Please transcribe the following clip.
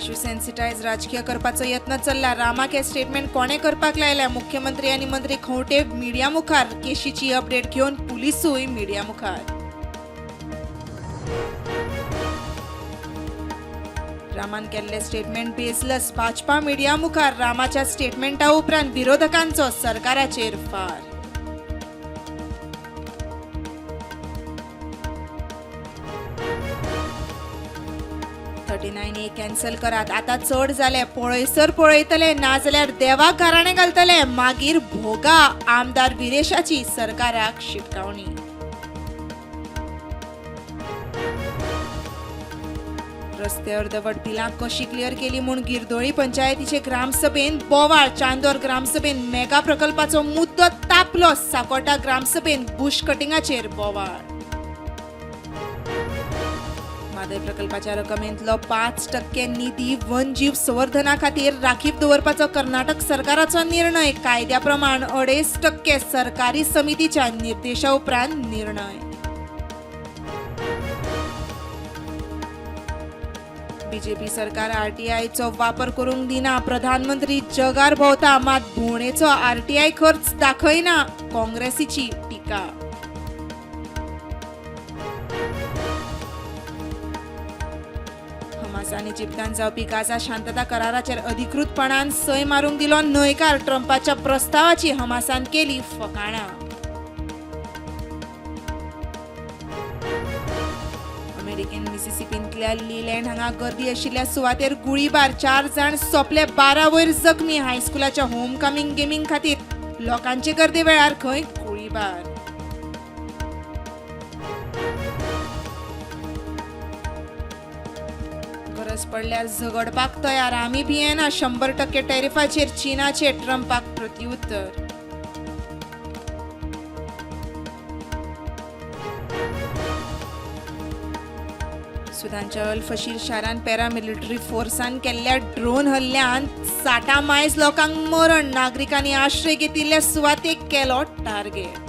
Issue सेन्सिटायज राजकीय करपाचो यत्न चल्ला. रामाक हे स्टेटमेंट कोणे करपाक लायल्या? मुख्यमंत्री आनी मंत्री खंवटे मिडिया मुखार. केशीची अपडेट घेवन पुलिसूय मिडिया मुखार. रामान केल्ले स्टेटमेंट बेसलस. भाजपा मिडिया मुखार. रामाच्या स्टेटमेंटा उपरांत विरोधकांचो सरकाराचेर फार. ए कॅन्सल करात. आता चड जाले. पळयसर पळयतले नाजाल्यार देवाक घराणे घालतले. मागीर भोगा. आमदार विरेशाची सरकाराक शिटकावणी. रस्ते अर्दवट बिलां कशी क्लियर केली म्हूण गिरदोळी पंचायतीचे ग्रामसभेन बोवाळ. चांदोर ग्रामसभेन मेगा प्रकल्पाचो मुद्दो तापलो. साकोटा ग्रामसभेन बुश कटिंगाचेर बोवाळ. मादय प्रकल्पाच्या रकमेंतलो 5% निधी वनजीव संवर्धना खातीर राखीव दवरपाचो कर्नाटक सरकाराचो निर्णय. कायद्या प्रमाण 2.5% सरकारी समितीच्या निर्देशा उपरांत निर्णय. बीजेपी सरकार आरटीआयचो वापर करूंक दिना. प्रधानमंत्री जगार भोंवता मात भोंवडेचो आरटीआय खर्च दाखयना. काँग्रेसीची टिका. हमास आनी इजिप्तान जावपी गाझा शांतता कराराचेर अधिकृतपणान सय मारूंक दिलो न्हयकार. ट्रम्पाच्या प्रस्तावाची हमासान केली फकाणां. अमेरिकेन मिसिसिपींतल्या लीलँड हांगा गर्दी आशिल्ल्या सुवातेर गुळीबार. 4 जाण सोंपले. 12 वयर जखमी. हायस्कुलाच्या होम कमिंग गेमींग खातीर लोकांचे गर्दे वेळार खंय गुळीबार. गरज पडल्यार झगडपाक तयार. आमी भियेना. 100% टॅरिफाचेर चीनाचे ट्रम्पाक प्रत्युत्तर. सुदानच्या अल फशीर शारान पॅरामिलिटरी फोर्सान केल्ल्या ड्रोन हल्ल्यांत 60 मायज लोकांक मरण. नागरिकांनी आश्रय घेतिल्ल्या सुवातेक केलो टार्गेट.